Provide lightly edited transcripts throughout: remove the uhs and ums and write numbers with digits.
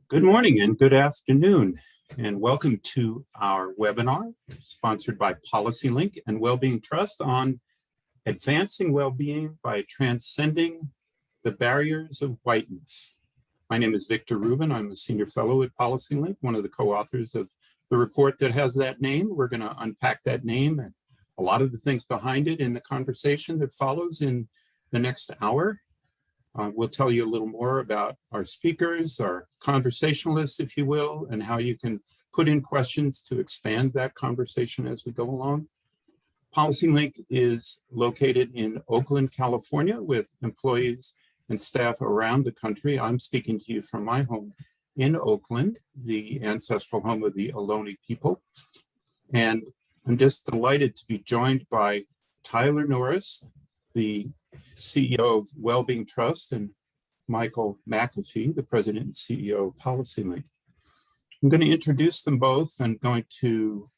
Good morning and good afternoon, and welcome to our webinar sponsored by PolicyLink and Wellbeing Trust on advancing well-being by transcending the barriers of whiteness. My name is Victor Rubin. I'm a senior fellow at PolicyLink, one of the co-authors of the report that has that name. We're going to unpack that name and a lot of the things behind it in the conversation that follows in the next hour. We'll tell you a little more about our speakers, our conversationalists, if you will, and how you can put in questions to expand that conversation as we go along. PolicyLink is located in Oakland, California, with employees and staff around the country. I'm speaking to you from my home in Oakland, the ancestral home of the Ohlone people. And I'm just delighted to be joined by Tyler Norris, the CEO of Wellbeing Trust, and Michael McAfee, the president and CEO of PolicyLink. I'm going to introduce them both. I'm going to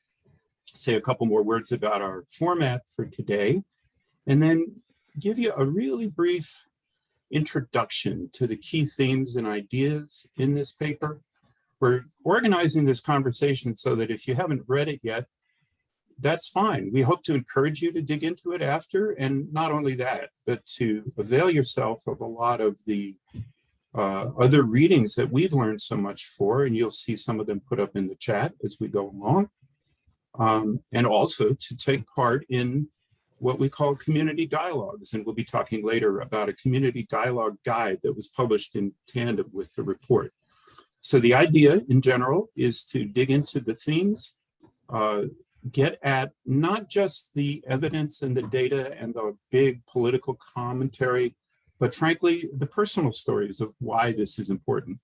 say a couple more words about our format for today, and then give you a really brief introduction to the key themes and ideas in this paper. We're organizing this conversation so that if you haven't read it yet, that's fine. We hope to encourage you to dig into it after, and not only that, but to avail yourself of a lot of the other readings that we've learned so much for, and you'll see some of them put up in the chat as we go along, and also to take part in what we call community dialogues. And we'll be talking later about a community dialogue guide that was published in tandem with the report. So the idea in general is to dig into the themes, get at not just the evidence and the data and the big political commentary, but frankly, the personal stories of why this is important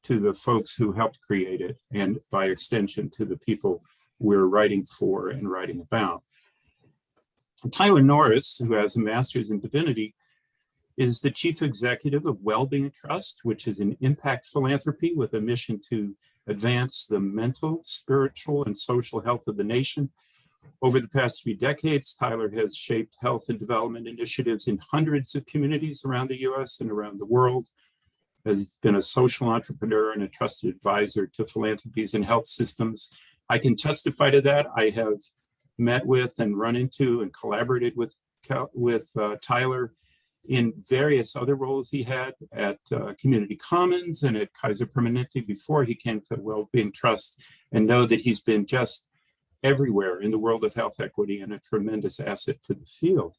to the folks who helped create it, and by extension to the people we're writing for and writing about. Tyler Norris, who has a master's in divinity, is the chief executive of Wellbeing Trust, which is an impact philanthropy with a mission to advance the mental, spiritual, and social health of the nation. Over the past few decades, Tyler has shaped health and development initiatives in hundreds of communities around the US and around the world. He's been a social entrepreneur and a trusted advisor to philanthropies and health systems. I can testify to that. I have met with and run into and collaborated with Tyler in various other roles he had at Community Commons and at Kaiser Permanente before he came to Wellbeing Trust, and know that he's been just everywhere in the world of health equity and a tremendous asset to the field.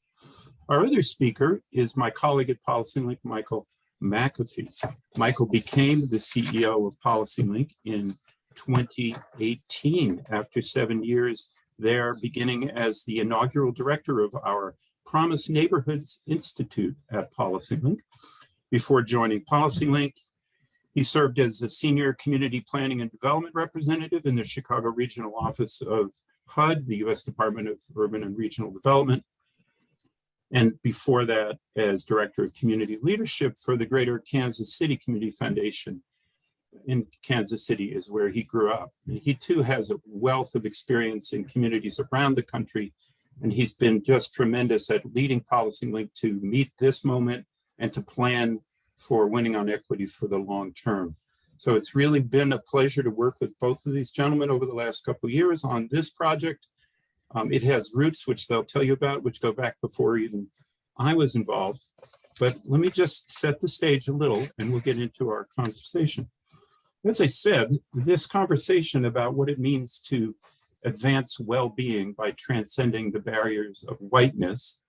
Our other speaker is my colleague at PolicyLink, Michael McAfee. Michael became the CEO of PolicyLink in 2018 after 7 years there, beginning as the inaugural director of our Promise Neighborhoods Institute at PolicyLink. Before joining PolicyLink, he served as a senior community planning and development representative in the Chicago Regional Office of HUD, the U.S. Department of Urban and Regional Development. And before that, as director of community leadership for the Greater Kansas City Community Foundation. In Kansas City is where he grew up. And he too has a wealth of experience in communities around the country, and he's been just tremendous at leading PolicyLink to meet this moment and to plan for winning on equity for the long term. So it's really been a pleasure to work with both of these gentlemen over the last couple of years on this project. It has roots, which they'll tell you about, which go back before even I was involved. But let me just set the stage a little, and we'll get into our conversation. As I said, this conversation about what it means to advance well-being by transcending the barriers of whiteness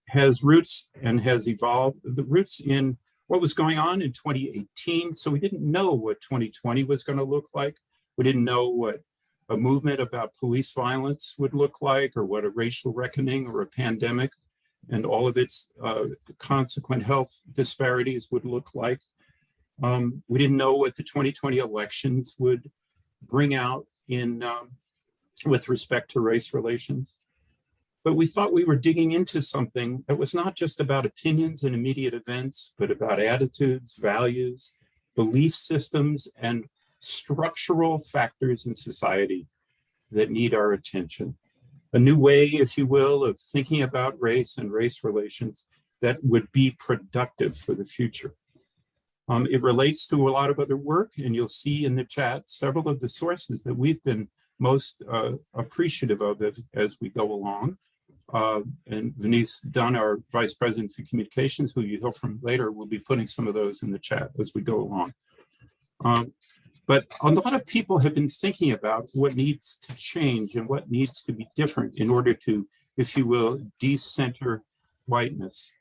has roots and has evolved. The roots in what was going on in 2018. So we didn't know what 2020 was going to look like. We didn't know what a movement about police violence would look like, or what a racial reckoning or a pandemic and all of its consequent health disparities would look like. We didn't know what the 2020 elections would bring out in with respect to race relations. But we thought we were digging into something that was not just about opinions and immediate events, but about attitudes, values, belief systems, and structural factors in society that need our attention. A new way, if you will, of thinking about race and race relations that would be productive for the future. It relates to a lot of other work, and you'll see in the chat several of the sources that we've been most appreciative of as we go along. And Venice Dunn, our Vice President for Communications, who you hear from later, will be putting some of those in the chat as we go along. But a lot of people have been thinking about what needs to change and what needs to be different in order to, if you will, decenter whiteness.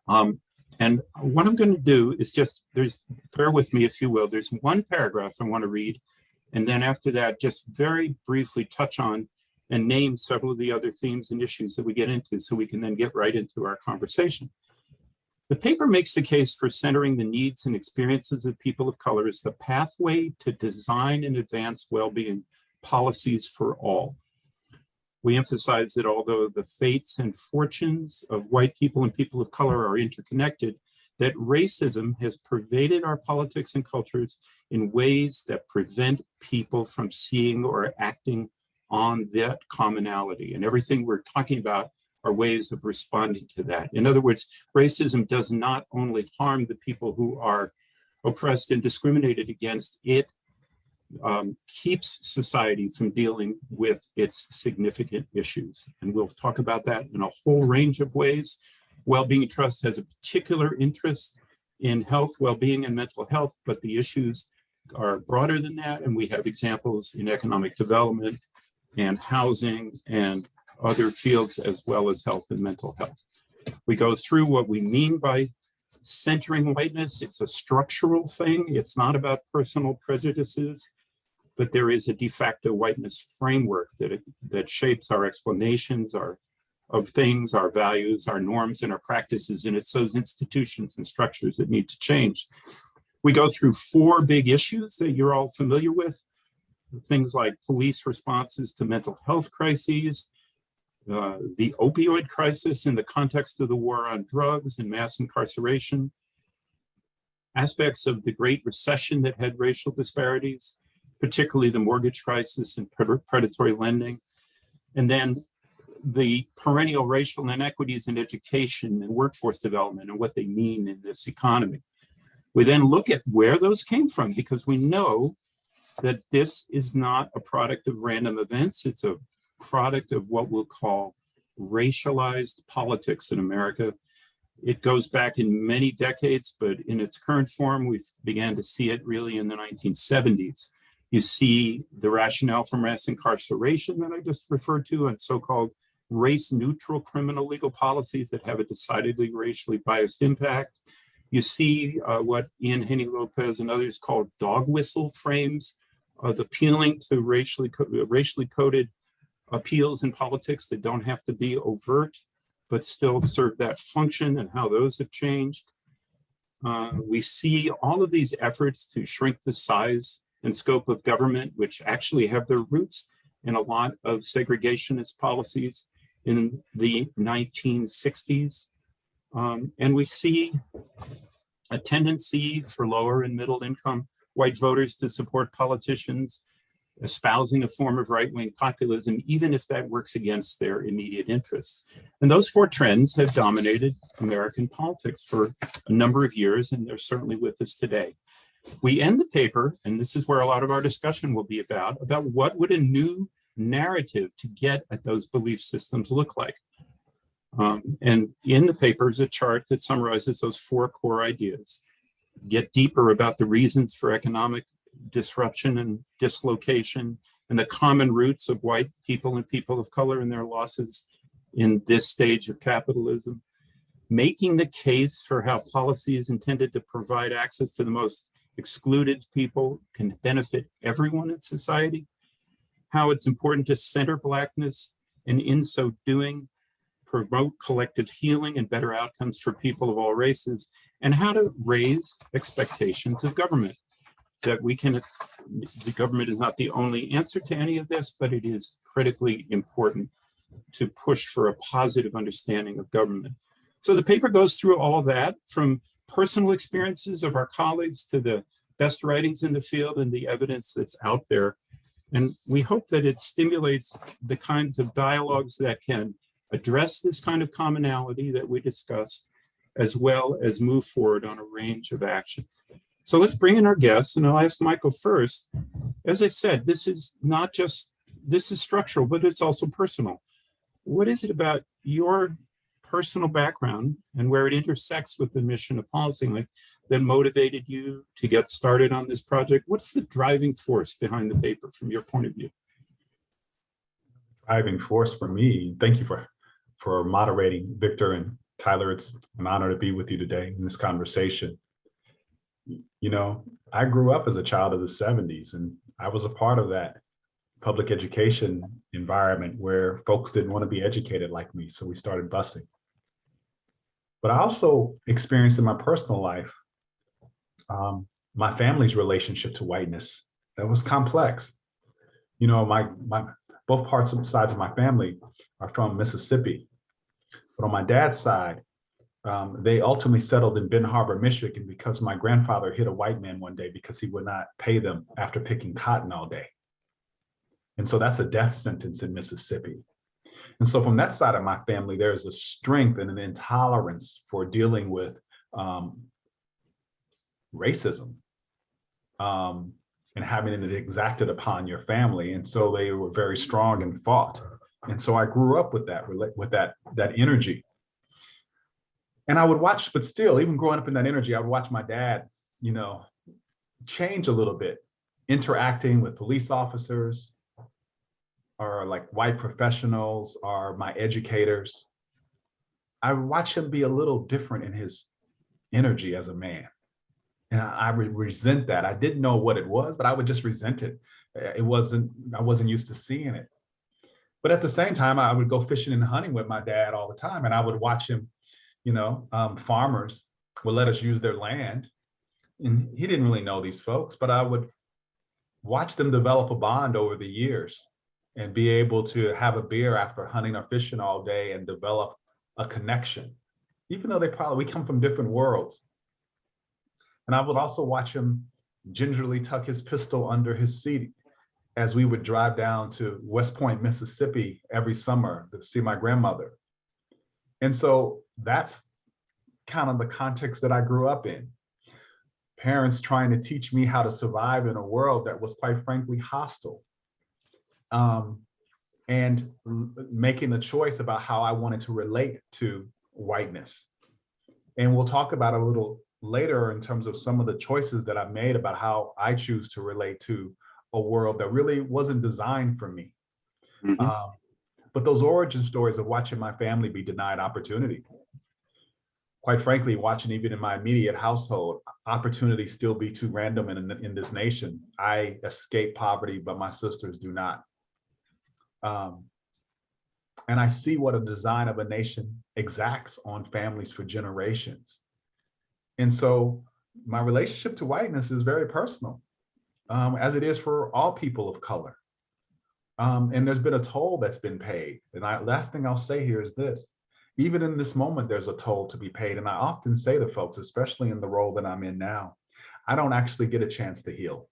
And what I'm going to do is just, bear with me if you will, there's one paragraph I want to read, and then after that, just very briefly touch on and name several of the other themes and issues that we get into so we can then get right into our conversation. The paper makes the case for centering the needs and experiences of people of color as the pathway to design and advance well-being policies for all. We emphasize that although the fates and fortunes of white people and people of color are interconnected, that racism has pervaded our politics and cultures in ways that prevent people from seeing or acting on that commonality. And everything we're talking about are ways of responding to that. In other words, racism does not only harm the people who are oppressed and discriminated against, it keeps society from dealing with its significant issues. And we'll talk about that in a whole range of ways. Wellbeing Trust has a particular interest in health, well-being, and mental health, but the issues are broader than that. And we have examples in economic development and housing and other fields, as well as health and mental health. We go through what we mean by centering whiteness. It's a structural thing. It's not about personal prejudices, but there is a de facto whiteness framework that shapes our explanations of things, our values, our norms, and our practices. And it's those institutions and structures that need to change. We go through 4 big issues that you're all familiar with. Things like police responses to mental health crises, the opioid crisis in the context of the war on drugs and mass incarceration, aspects of the Great Recession that had racial disparities, particularly the mortgage crisis and predatory lending, and then the perennial racial inequities in education and workforce development and what they mean in this economy. We then look at where those came from, because we know that this is not a product of random events. It's a product of what we'll call racialized politics in America. It goes back in many decades, but in its current form, we began to see it really in the 1970s. You see the rationale for mass incarceration that I just referred to, and so-called race-neutral criminal legal policies that have a decidedly racially biased impact. You see what Ian Haney-Lopez and others call dog whistle frames of appealing to racially coded appeals in politics that don't have to be overt, but still serve that function, and how those have changed. We see all of these efforts to shrink the size and scope of government, which actually have their roots in a lot of segregationist policies in the 1960s. And we see a tendency for lower and middle income white voters to support politicians espousing a form of right-wing populism, even if that works against their immediate interests. And those 4 trends have dominated American politics for a number of years, and they're certainly with us today. We end the paper, and this is where a lot of our discussion will be about what would a new narrative to get at those belief systems look like. And in the paper is a chart that summarizes those 4 core ideas. Get deeper about the reasons for economic disruption and dislocation and the common roots of white people and people of color and their losses in this stage of capitalism. Making the case for how policies intended to provide access to the most excluded people can benefit everyone in society. How it's important to center Blackness, and in so doing, promote collective healing and better outcomes for people of all races, and how to raise expectations of government. That the government is not the only answer to any of this, but it is critically important to push for a positive understanding of government. So the paper goes through all of that, from personal experiences of our colleagues to the best writings in the field and the evidence that's out there. And we hope that it stimulates the kinds of dialogues that can address this kind of commonality that we discussed, as well as move forward on a range of actions. So let's bring in our guests, and I'll ask Michael first. As I said, this is structural, but it's also personal. What is it about your personal background and where it intersects with the mission of PolicyLink that motivated you to get started on this project? What's the driving force behind the paper from your point of view? Driving force for me, thank you for moderating, Victor and Tyler. It's an honor to be with you today in this conversation. You know, I grew up as a child of the 70s, and I was a part of that public education environment where folks didn't want to be educated like me, so we started busing. But I also experienced in my personal life my family's relationship to whiteness that was complex. You know, my both sides of my family are from Mississippi, but on my dad's side, they ultimately settled in Benton Harbor, Michigan, because my grandfather hit a white man one day because he would not pay them after picking cotton all day. And so that's a death sentence in Mississippi. And so from that side of my family, there's a strength and an intolerance for dealing with racism and having it exacted upon your family. And so they were very strong and fought. And so I grew up with that energy. And I would watch, but still, even growing up in that energy, I would watch my dad, you know, change a little bit, interacting with police officers or like white professionals or my educators. I would watch him be a little different in his energy as a man. And I would resent that. I didn't know what it was, but I would just resent it. I wasn't used to seeing it. But at the same time, I would go fishing and hunting with my dad all the time. And I would watch him, you know, farmers would let us use their land. And he didn't really know these folks, but I would watch them develop a bond over the years and be able to have a beer after hunting or fishing all day and develop a connection, even though we come from different worlds. And I would also watch him gingerly tuck his pistol under his seat as we would drive down to West Point, Mississippi every summer to see my grandmother. And so that's kind of the context that I grew up in. Parents trying to teach me how to survive in a world that was quite frankly hostile. And making a choice about how I wanted to relate to whiteness. And we'll talk about a little later in terms of some of the choices that I've made about how I choose to relate to a world that really wasn't designed for me. Mm-hmm. But those origin stories of watching my family be denied opportunity, quite frankly, watching even in my immediate household, opportunity still be too random in this nation. I escape poverty, but my sisters do not. And I see what a design of a nation exacts on families for generations. And so my relationship to whiteness is very personal, as it is for all people of color. And there's been a toll that's been paid. And last thing I'll say here is this: even in this moment, there's a toll to be paid. And I often say to folks, especially in the role that I'm in now, I don't actually get a chance to heal.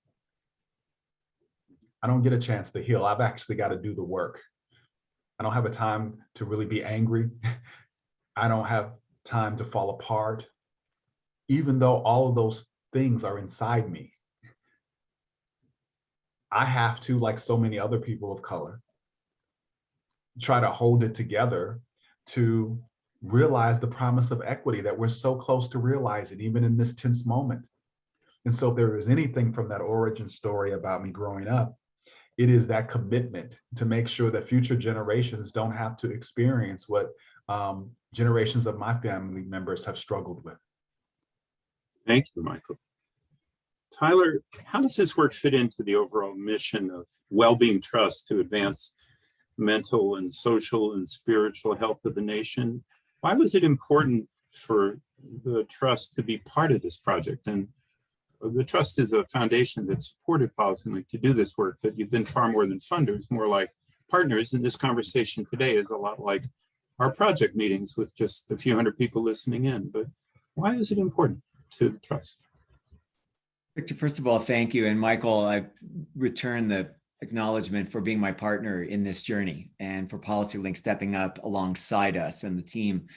I don't get a chance to heal. I've actually got to do the work. I don't have a time to really be angry. I don't have time to fall apart, even though all of those things are inside me. I have to, like so many other people of color, try to hold it together to realize the promise of equity that we're so close to realizing, even in this tense moment. And so if there is anything from that origin story about me growing up, it is that commitment to make sure that future generations don't have to experience what generations of my family members have struggled with. Thank you, Michael. Tyler, how does this work fit into the overall mission of Well-Being Trust to advance mental and social and spiritual health of the nation? Why was it important for the trust to be part of this project? And the trust is a foundation that supported PolicyLink to do this work, but you've been far more than funders, more like partners. And this conversation today is a lot like our project meetings with just a few hundred people listening in. But why is it important to the trust? Victor, first of all, thank you. And Michael, I return the acknowledgement for being my partner in this journey and for PolicyLink stepping up alongside us and the team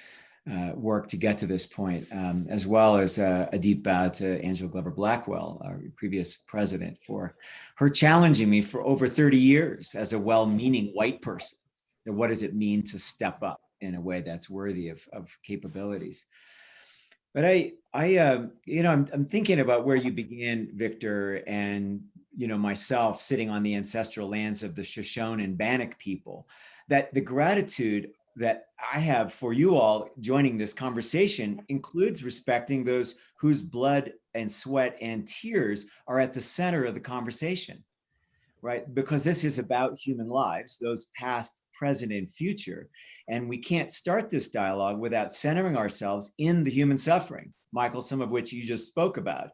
work to get to this point, as well as a deep bow to Angela Glover Blackwell, our previous president, for her challenging me for over 30 years as a well-meaning white person. And what does it mean to step up in a way that's worthy of capabilities? But I'm thinking about where you began, Victor, and myself sitting on the ancestral lands of the Shoshone and Bannock people, that the gratitude that I have for you all joining this conversation includes respecting those whose blood and sweat and tears are at the center of the conversation, right? Because this is about human lives, those past, present, and future. And we can't start this dialogue without centering ourselves in the human suffering, Michael, some of which you just spoke about.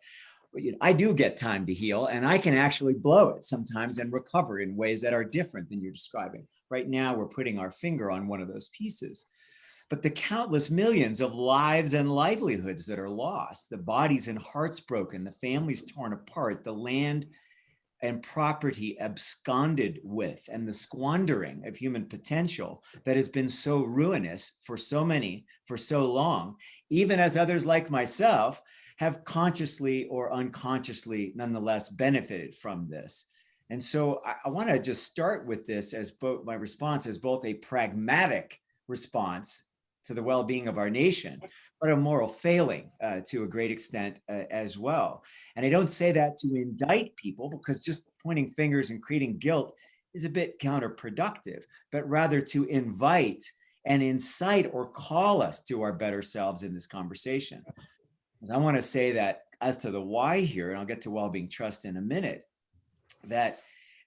I do get time to heal, and I can actually blow it sometimes and recover in ways that are different than you're describing. Right now, we're putting our finger on one of those pieces. But the countless millions of lives and livelihoods that are lost, the bodies and hearts broken, the families torn apart, the land and property absconded with, and the squandering of human potential that has been so ruinous for so many for so long, even as others like myself have consciously or unconsciously nonetheless benefited from this. And so I want to just start with this as both my response as both a pragmatic response to the well-being of our nation, but a moral failing to a great extent as well. And I don't say that to indict people, because just pointing fingers and creating guilt is a bit counterproductive, but rather to invite and incite or call us to our better selves in this conversation. I want to say that as to the why here, and I'll get to well-being trust in a minute, that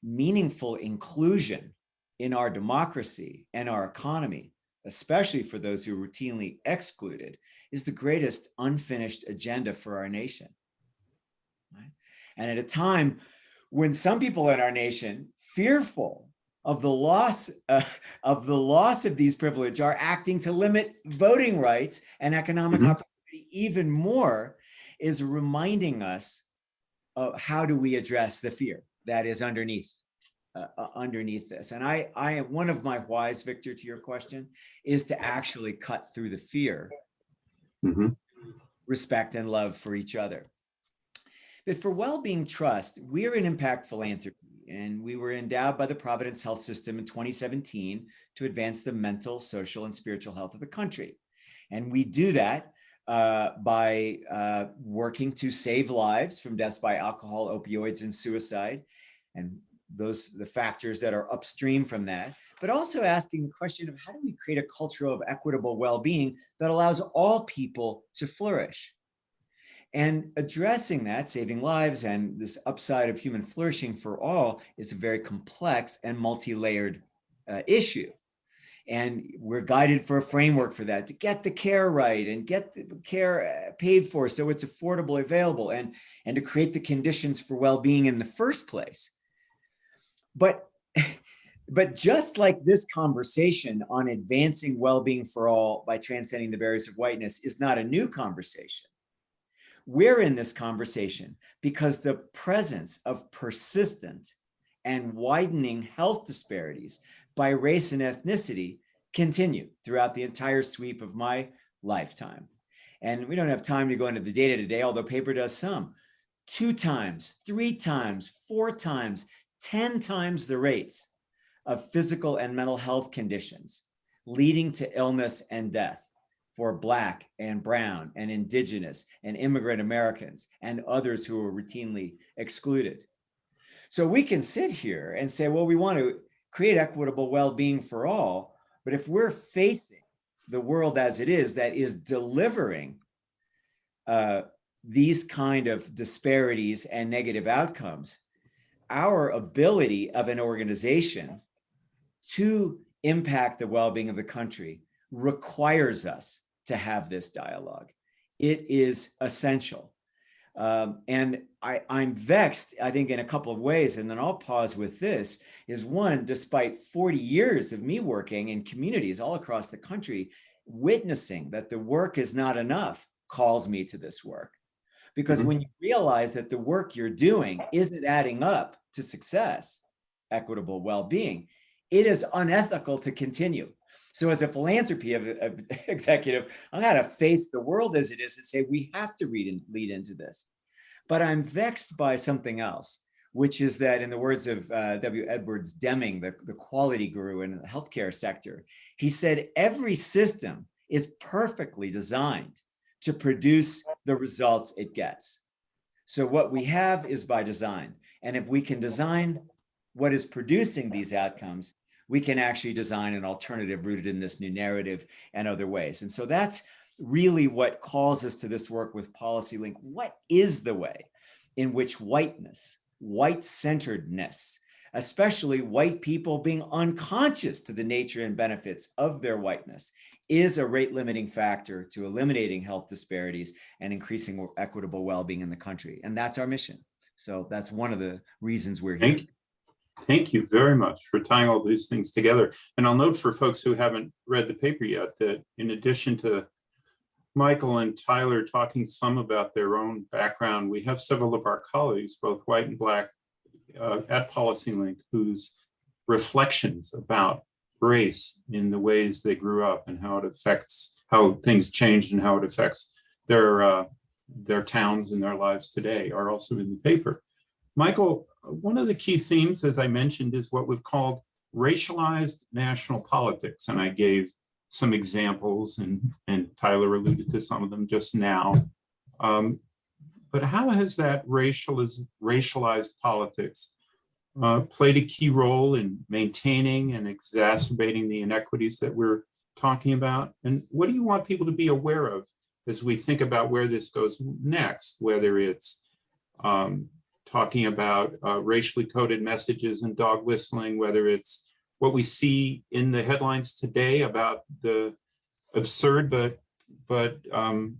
meaningful inclusion in our democracy and our economy, especially for those who are routinely excluded, is the greatest unfinished agenda for our nation. Right? And at a time when some people in our nation, fearful of the loss of these privileges, are acting to limit voting rights and economic opportunity even more, is reminding us of how do we address the fear that is underneath this. And I one of my whys, Victor, to your question, is to actually cut through the fear, respect and love for each other. But for well-being trust, we're an impact philanthropy, and we were endowed by the Providence Health System in 2017 to advance the mental, social, and spiritual health of the country. And we do that by working to save lives from deaths by alcohol, opioids, and suicide, and the factors that are upstream from that, but also asking the question of how do we create a culture of equitable well-being that allows all people to flourish? And addressing that, saving lives and this upside of human flourishing for all, is a very complex and multi-layered issue. And we're guided for a framework for that, to get the care right and get the care paid for so it's affordable, available, and to create the conditions for well-being in the first place. But just like this conversation on advancing well-being for all by transcending the barriers of whiteness is not a new conversation, we're in this conversation because the presence of persistent and widening health disparities by race and ethnicity continue throughout the entire sweep of my lifetime. And we don't have time to go into the data today, although paper does some. 2 times, 3 times, 4 times, 10 times the rates of physical and mental health conditions leading to illness and death for Black and Brown and Indigenous and immigrant Americans and others who are routinely excluded. So we can sit here and say, well, we want to create equitable well-being for all, but if we're facing the world as it is, that is delivering these kind of disparities and negative outcomes, our ability of an organization to impact the well-being of the country requires us to have this dialogue. It is essential. And I'm vexed, I think, in a couple of ways, and then I'll pause with this, is one, despite 40 years of me working in communities all across the country, witnessing that the work is not enough calls me to this work. Because when you realize that the work you're doing isn't adding up to success, equitable well-being, it is unethical to continue. So as a philanthropy executive, I got to face the world as it is and say, we have to lead into this. But I'm vexed by something else, which is that in the words of W. Edwards Deming, the quality guru in the healthcare sector, he said, every system is perfectly designed to produce the results it gets. So what we have is by design. And if we can design what is producing these outcomes, we can actually design an alternative rooted in this new narrative and other ways. And so that's really what calls us to this work with PolicyLink. What is the way in which whiteness, white-centeredness, especially white people being unconscious to the nature and benefits of their whiteness, is a rate-limiting factor to eliminating health disparities and increasing equitable well-being in the country? And that's our mission. So that's one of the reasons we're here. Thank you very much for tying all these things together. And I'll note for folks who haven't read the paper yet that in addition to Michael and Tyler talking some about their own background, we have several of our colleagues, both white and black, at PolicyLink, whose reflections about race in the ways they grew up and how it affects, how things changed and how it affects their towns and their lives today are also in the paper. Michael, one of the key themes, as I mentioned, is what we've called racialized national politics. And I gave some examples, and Tyler alluded to some of them just now. But how has that racialized politics played a key role in maintaining and exacerbating the inequities that we're talking about? And what do you want people to be aware of as we think about where this goes next, whether it's talking about racially coded messages and dog whistling, whether it's what we see in the headlines today about the absurd but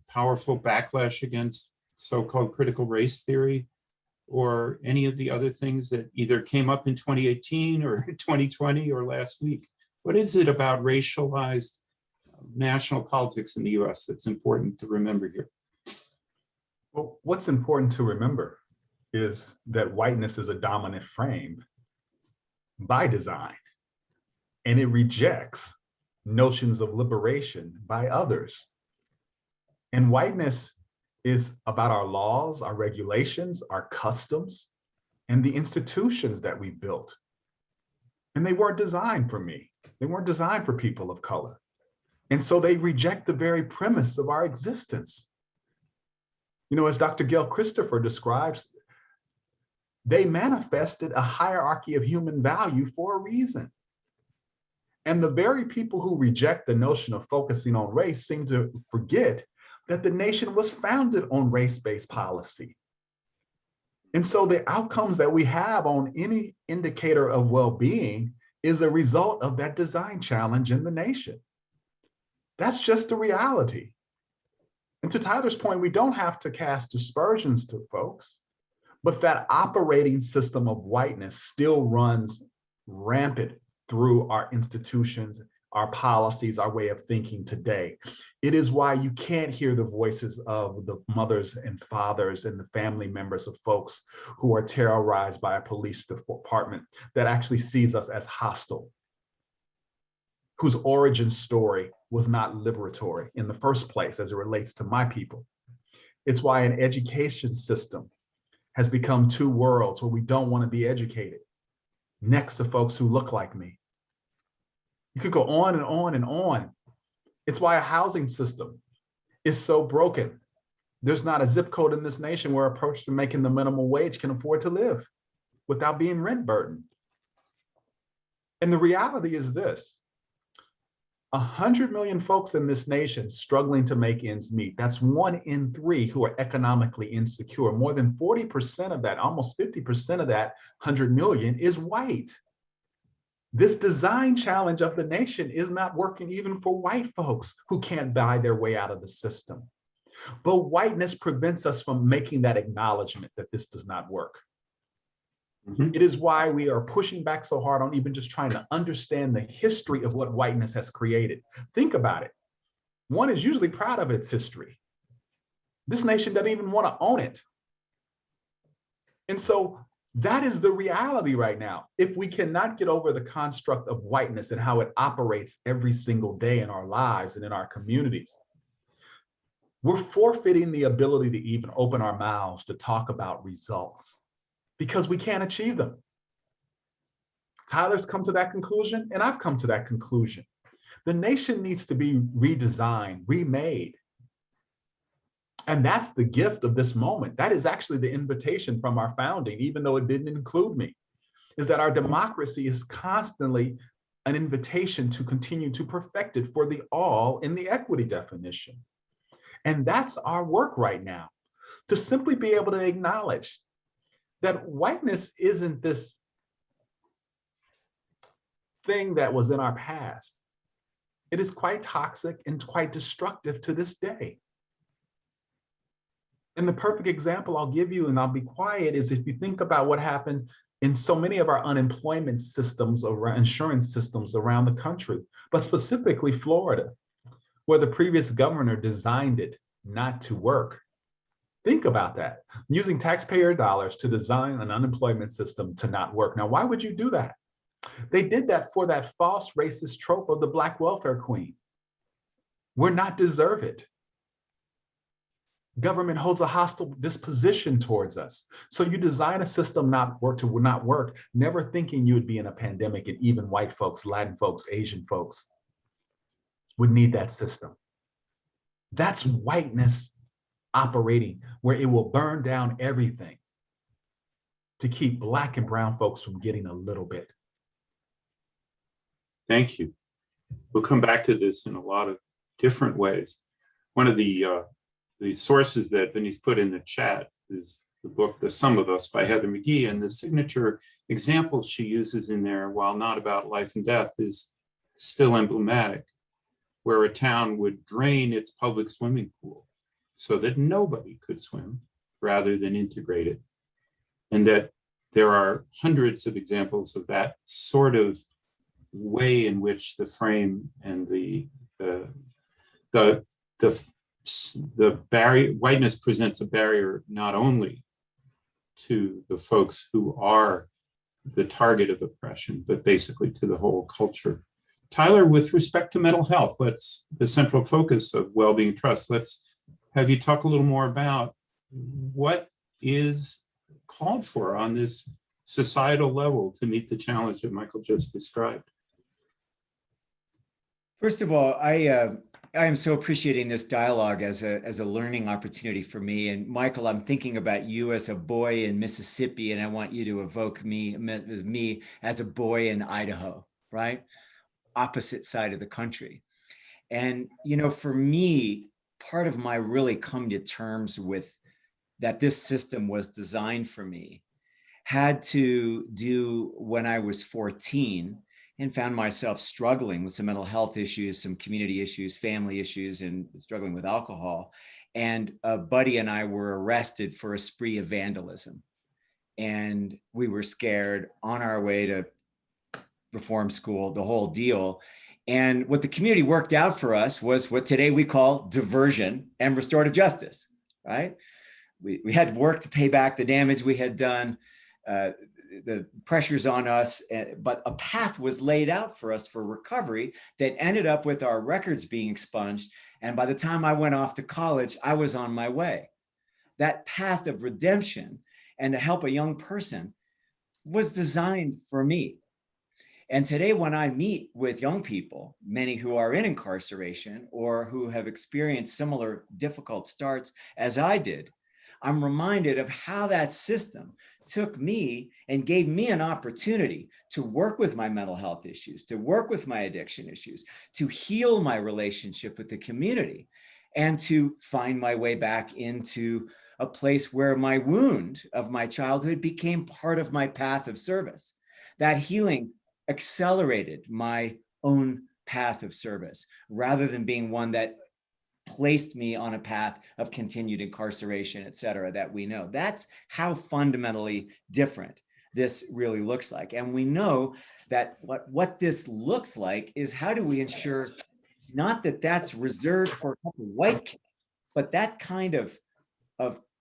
powerful backlash against so-called critical race theory, or any of the other things that either came up in 2018 or 2020 or last week. What is it about racialized national politics in the US that's important to remember here? Well, what's important to remember is that whiteness is a dominant frame by design, and it rejects notions of liberation by others. And whiteness is about our laws, our regulations, our customs, and the institutions that we built. And they weren't designed for me. They weren't designed for people of color. And so they reject the very premise of our existence. You know, as Dr. Gail Christopher describes, they manifested a hierarchy of human value for a reason. And the very people who reject the notion of focusing on race seem to forget that the nation was founded on race-based policy. And so the outcomes that we have on any indicator of well-being is a result of that design challenge in the nation. That's just the reality. And to Tyler's point, we don't have to cast aspersions to folks, but that operating system of whiteness still runs rampant through our institutions, our policies, our way of thinking today. It is why you can't hear the voices of the mothers and fathers and the family members of folks who are terrorized by a police department that actually sees us as hostile, whose origin story was not liberatory in the first place as it relates to my people. It's why an education system has become two worlds where we don't want to be educated next to folks who look like me. You could go on and on and on. It's why a housing system is so broken. There's not a zip code in this nation where a person making the minimum wage can afford to live without being rent burdened. And the reality is this: 100 million folks in this nation struggling to make ends meet. That's 1 in 3 who are economically insecure. More than 40% of that, almost 50% of that 100 million is white. This design challenge of the nation is not working even for white folks who can't buy their way out of the system. But whiteness prevents us from making that acknowledgement that this does not work. It is why we are pushing back so hard on even just trying to understand the history of what whiteness has created. Think about it. One is usually proud of its history. This nation doesn't even want to own it. And so That is the reality right now. If we cannot get over the construct of whiteness and how it operates every single day in our lives and in our communities, we're forfeiting the ability to even open our mouths to talk about results because we can't achieve them. Tyler's come to that conclusion, and I've come to that conclusion. The nation needs to be redesigned, remade. And that's the gift of this moment. That is actually the invitation from our founding, even though it didn't include me, is that our democracy is constantly an invitation to continue to perfect it for the all in the equity definition. And that's our work right now, to simply be able to acknowledge that whiteness isn't this thing that was in our past. It is quite toxic and quite destructive to this day. And the perfect example I'll give you, and I'll be quiet, is if you think about what happened in so many of our unemployment systems, or insurance systems around the country, but specifically Florida, where the previous governor designed it not to work. Think about that, using taxpayer dollars to design an unemployment system to not work. Now, why would you do that? They did that for that false racist trope of the Black welfare queen. We're not deserve it. Government holds a hostile disposition towards us. So you design a system not work, never thinking you would be in a pandemic and even white folks, Latin folks, Asian folks would need that system. That's whiteness operating, where it will burn down everything to keep Black and brown folks from getting a little bit. Thank you. We'll come back to this in a lot of different ways. One of the sources that Vinny's put in the chat is the book, The Sum of Us by Heather McGhee, and the signature example she uses in there, while not about life and death, is still emblematic, where a town would drain its public swimming pool so that nobody could swim rather than integrate it. And that there are hundreds of examples of that sort of way in which the frame and the barrier, whiteness presents a barrier not only to the folks who are the target of oppression, but basically to the whole culture. Tyler, with respect to mental health, let's the central focus of Wellbeing Trust, let's have you talk a little more about what is called for on this societal level to meet the challenge that Michael just described. First of all, I am so appreciating this dialogue as a learning opportunity for me. And Michael, I'm thinking about you as a boy in Mississippi, and I want you to evoke me as a boy in Idaho, right? Opposite side of the country. And, you know, for me, part of my really come to terms with that this system was designed for me had to do when I was 14 and found myself struggling with some mental health issues, some community issues, family issues, and struggling with alcohol. And a buddy and I were arrested for a spree of vandalism. And we were scared, on our way to reform school, the whole deal. And what the community worked out for us was what today we call diversion and restorative justice, right? We had work to pay back the damage we had done, the pressures on us, but a path was laid out for us for recovery that ended up with our records being expunged. And by the time I went off to college, I was on my way. That path of redemption and to help a young person was designed for me. And today, when I meet with young people, many who are in incarceration or who have experienced similar difficult starts as I did, I'm reminded of how that system took me and gave me an opportunity to work with my mental health issues, to work with my addiction issues, to heal my relationship with the community, and to find my way back into a place where my wound of my childhood became part of my path of service. That healing accelerated my own path of service rather than being one that placed me on a path of continued incarceration, et cetera, that we know. That's how fundamentally different this really looks like. And we know that what this looks like is, how do we ensure not that that's reserved for white kids, but that kind of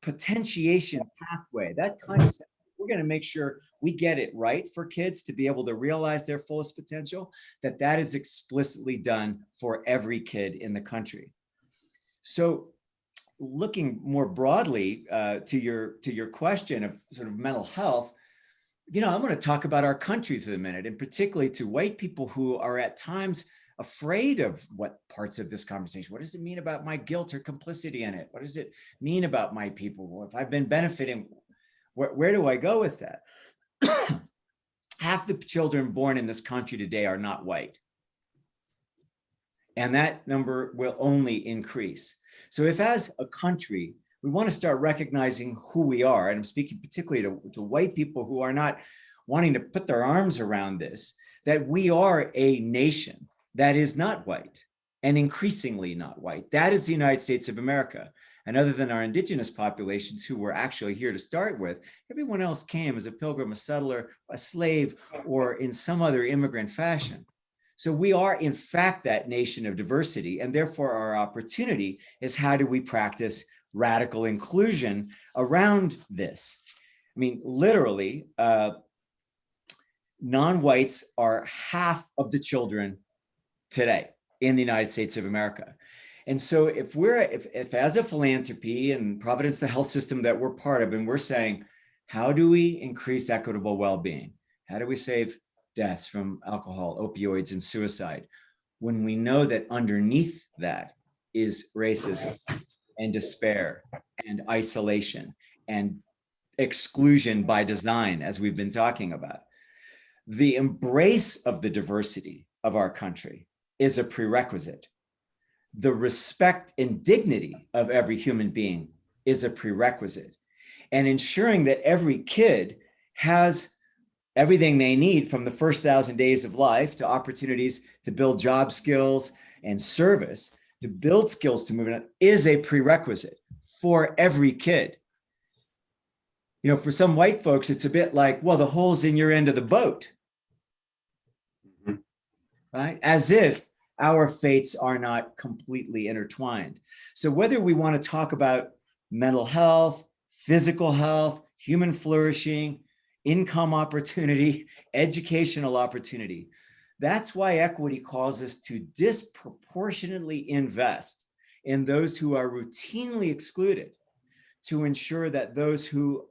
potentiation pathway, that kind of, we're going to make sure we get it right for kids to be able to realize their fullest potential, that is explicitly done for every kid in the country. So looking more broadly to your question of sort of mental health, I'm going to talk about our country for a minute, and particularly to white people who are at times afraid of what parts of this conversation. What does it mean about my guilt or complicity in it? What does it mean about my people? Well, if I've been benefiting, where do I go with that? Half the children born in this country today are not white. And that number will only increase. So if as a country, we want to start recognizing who we are, and I'm speaking particularly to white people who are not wanting to put their arms around this, that we are a nation that is not white and increasingly not white. That is the United States of America. And other than our indigenous populations who were actually here to start with, everyone else came as a pilgrim, a settler, a slave, or in some other immigrant fashion. So we are, in fact, that nation of diversity. And therefore, our opportunity is how do we practice radical inclusion around this? I mean, literally, non-whites are half of the children today in the United States of America. And so if as a philanthropy and Providence, the health system that we're part of, and we're saying, how do we increase equitable well-being? How do we save deaths from alcohol, opioids, and suicide, when we know that underneath that is racism and despair and isolation and exclusion by design, as we've been talking about? The embrace of the diversity of our country is a prerequisite. The respect and dignity of every human being is a prerequisite. And ensuring that every kid has everything they need from the first 1,000 days of life to opportunities to build job skills and service, to build skills to move on, is a prerequisite for every kid. For some white folks, it's a bit like, well, the hole's in your end of the boat, right? As if our fates are not completely intertwined. So whether we want to talk about mental health, physical health, human flourishing, income opportunity, educational opportunity, that's why equity calls us to disproportionately invest in those who are routinely excluded, to ensure that those who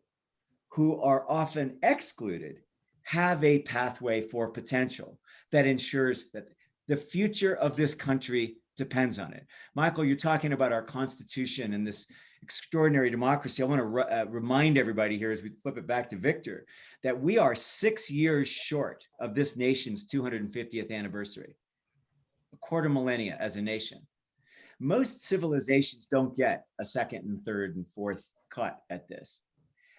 are often excluded have a pathway for potential that ensures that the future of this country depends on it. Michael, you're talking about our Constitution and this extraordinary democracy. I want to remind everybody here, as we flip it back to Victor, that we are 6 years short of this nation's 250th anniversary, a quarter millennia as a nation. Most civilizations don't get a second and third and fourth cut at this.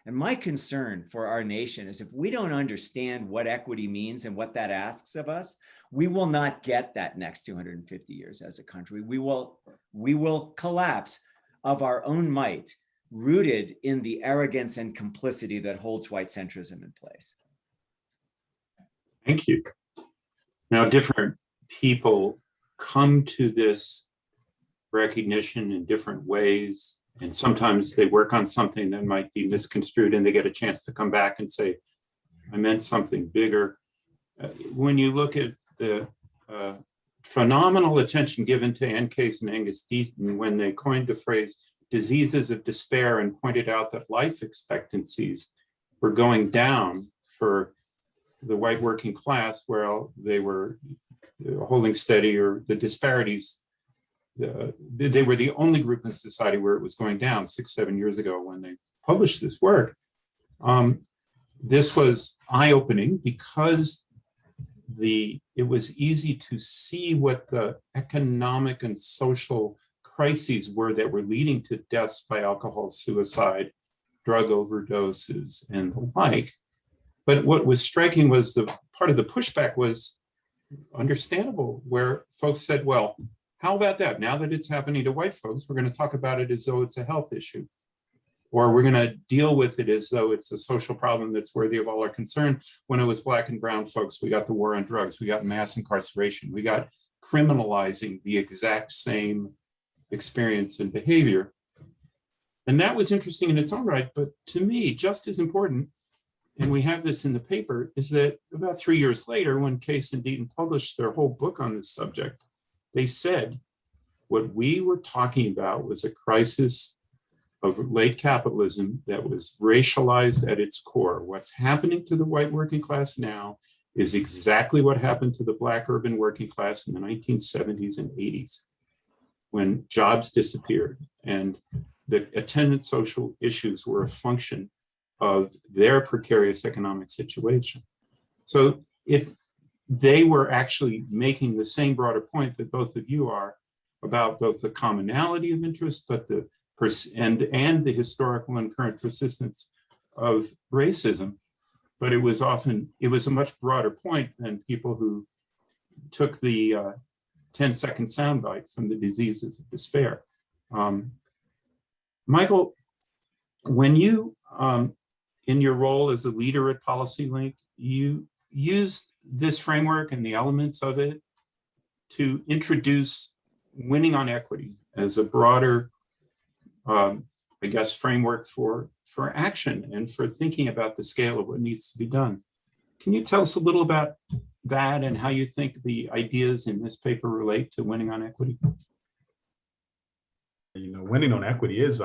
And my concern for our nation is, if we don't understand what equity means and what that asks of us, we will not get that next 250 years as a country. We will collapse of our own might, rooted in the arrogance and complicity that holds white centrism in place. Thank you. Now, different people come to this recognition in different ways. And sometimes they work on something that might be misconstrued, and they get a chance to come back and say, I meant something bigger. When you look at the phenomenal attention given to Ann Case and Angus Deaton when they coined the phrase diseases of despair and pointed out that life expectancies were going down for the white working class, where they were holding steady, or the disparities, they were the only group in society where it was going down 6-7 years ago when they published this work. This was eye-opening because it was easy to see what the economic and social crises were that were leading to deaths by alcohol, suicide, drug overdoses, and the like. But what was striking was the part of the pushback was understandable, where folks said, well, how about that? Now that it's happening to white folks, we're going to talk about it as though it's a health issue, or we're going to deal with it as though it's a social problem that's worthy of all our concern. When it was Black and brown folks, we got the war on drugs, we got mass incarceration, we got criminalizing the exact same experience and behavior. And that was interesting in its own right, but to me, just as important, and we have this in the paper, is that about 3 years later, when Case and Deaton published their whole book on this subject, they said what we were talking about was a crisis of late capitalism that was racialized at its core. What's happening to the white working class now is exactly what happened to the Black urban working class in the 1970s and 80s, when jobs disappeared and the attendant social issues were a function of their precarious economic situation. So if they were actually making the same broader point that both of you are about both the commonality of interest, but the and the historical and current persistence of racism, but it was a much broader point than people who took the 10-second soundbite from the diseases of despair. Michael, when you, in your role as a leader at PolicyLink, you used this framework and the elements of it to introduce winning on equity as a broader, I guess, framework for action and for thinking about the scale of what needs to be done. Can you tell us a little about that and how you think the ideas in this paper relate to winning on equity? You know, winning on equity is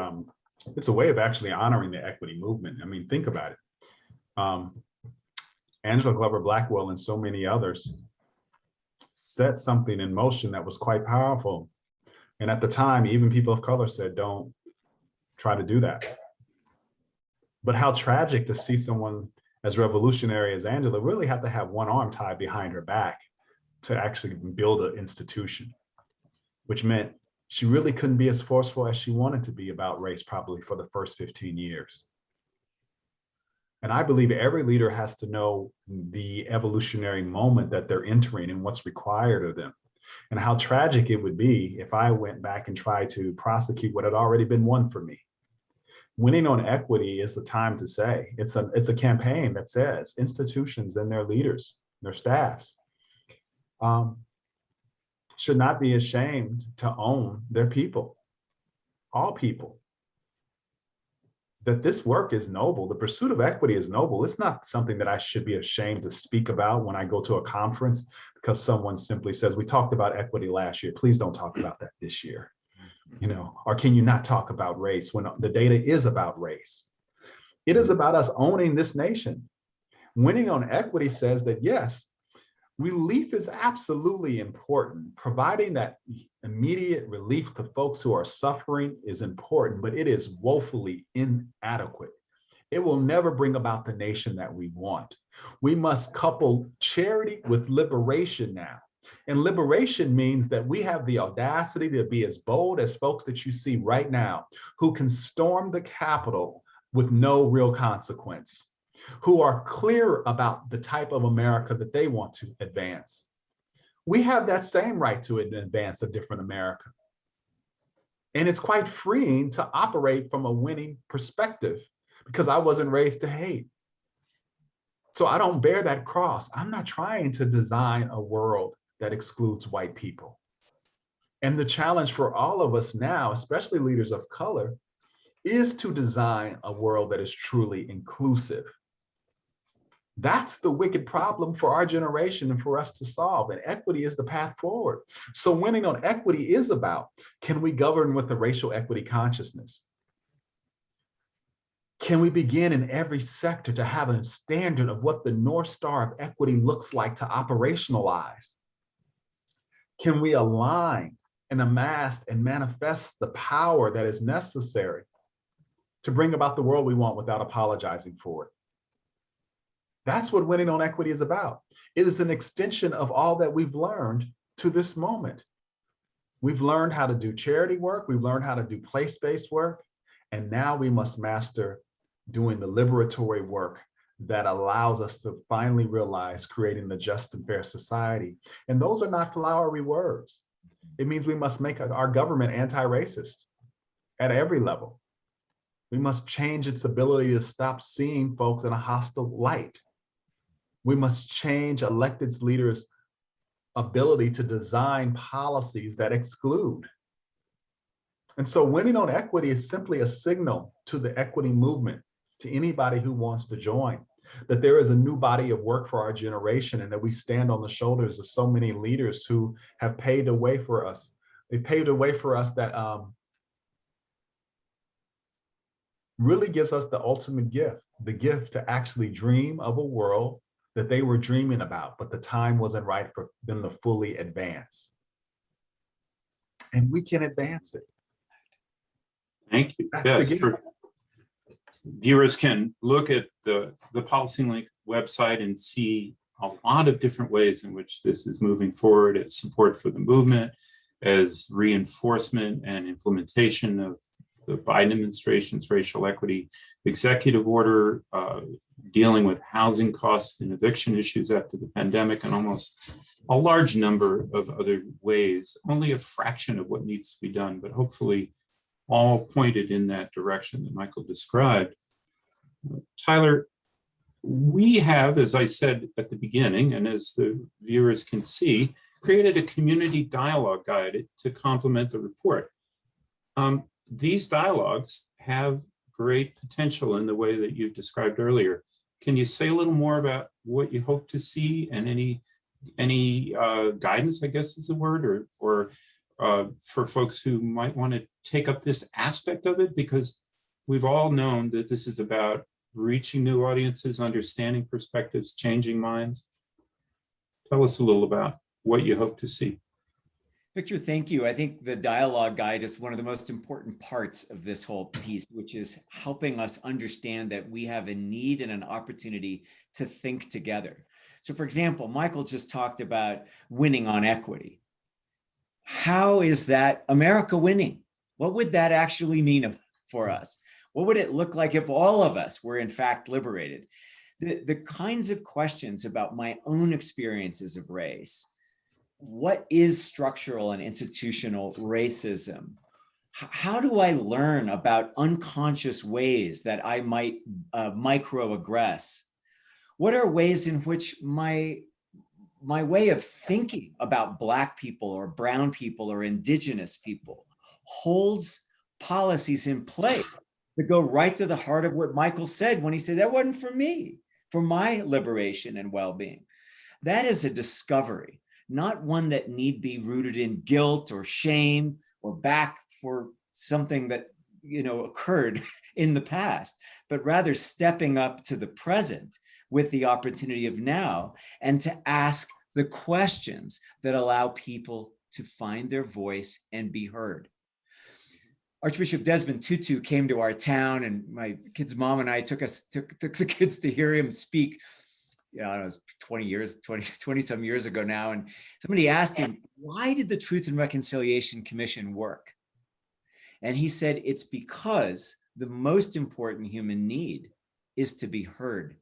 it's a way of actually honoring the equity movement. I mean, think about it. Angela Glover Blackwell and so many others set something in motion that was quite powerful. And at the time, even people of color said, don't try to do that. But how tragic to see someone as revolutionary as Angela really have to have one arm tied behind her back to actually build an institution, which meant she really couldn't be as forceful as she wanted to be about race probably for the first 15 years. And I believe every leader has to know the evolutionary moment that they're entering and what's required of them. And how tragic it would be if I went back and tried to prosecute what had already been won for me. Winning on equity is the time to say, it's a campaign that says institutions and their leaders, their staffs, should not be ashamed to own their people, all people. That this work is noble. The pursuit of equity is noble. It's not something that I should be ashamed to speak about when I go to a conference because someone simply says, we talked about equity last year. Please don't talk about that this year. You know, or can you not talk about race when the data is about race? It is about us owning this nation. Winning on equity says that, yes, relief is absolutely important. Providing that immediate relief to folks who are suffering is important, but it is woefully inadequate. It will never bring about the nation that we want. We must couple charity with liberation now. And liberation means that we have the audacity to be as bold as folks that you see right now, who can storm the Capitol with no real consequence, who are clear about the type of America that they want to advance. We have that same right to advance a different America. And it's quite freeing to operate from a winning perspective because I wasn't raised to hate. So I don't bear that cross. I'm not trying to design a world that excludes white people. And the challenge for all of us now, especially leaders of color, is to design a world that is truly inclusive. That's the wicked problem for our generation and for us to solve. And equity is the path forward. So winning on equity is about, can we govern with a racial equity consciousness? Can we begin in every sector to have a standard of what the North Star of equity looks like to operationalize? Can we align and amass and manifest the power that is necessary to bring about the world we want without apologizing for it? That's what winning on equity is about. It is an extension of all that we've learned to this moment. We've learned how to do charity work. We've learned how to do place-based work. And now we must master doing the liberatory work that allows us to finally realize creating a just and fair society. And those are not flowery words. It means we must make our government anti-racist at every level. We must change its ability to stop seeing folks in a hostile light. We must change elected leaders' ability to design policies that exclude. And so winning on equity is simply a signal to the equity movement, to anybody who wants to join, that there is a new body of work for our generation, and that we stand on the shoulders of so many leaders who have paved a way for us. They paved a way for us that really gives us the ultimate gift, the gift to actually dream of a world that they were dreaming about, but the time wasn't right for them to fully advance. And we can advance it. Thank you. That's Yes, the gift. for viewers can look at the PolicyLink website and see a lot of different ways in which this is moving forward as support for the movement, as reinforcement and implementation of the Biden administration's racial equity executive order, dealing with housing costs and eviction issues after the pandemic, and almost a large number of other ways, only a fraction of what needs to be done, but hopefully all pointed in that direction that Michael described. Tyler, we have, as I said at the beginning, and as the viewers can see, created a community dialogue guide to complement the report. These dialogues have great potential in the way that you've described earlier. Can you say a little more about what you hope to see, and any guidance, I guess is the word, or for folks who might want to take up this aspect of it? Because we've all known that this is about reaching new audiences, understanding perspectives, changing minds. Tell us a little about what you hope to see. Victor, thank you. I think the dialogue guide is one of the most important parts of this whole piece, which is helping us understand that we have a need and an opportunity to think together. So for example, Michael just talked about winning on equity. How is that America winning? What would that actually mean for us? What would it look like if all of us were in fact liberated? The kinds of questions about my own experiences of race. What is structural and institutional racism? How do I learn about unconscious ways that I might microaggress? What are ways in which my way of thinking about Black people or brown people or indigenous people holds policies in place that go right to the heart of what Michael said when he said, that wasn't for me, for my liberation and well-being? That is a discovery, not one that need be rooted in guilt or shame or back for something that occurred in the past, but rather stepping up to the present with the opportunity of now, and to ask the questions that allow people to find their voice and be heard. Archbishop Desmond Tutu came to our town, and my kid's mom and I took the kids to hear him speak. Yeah, I don't know, it was 20 some years ago now. And somebody asked him, why did the Truth and Reconciliation Commission work? And he said, it's because the most important human need is to be heard.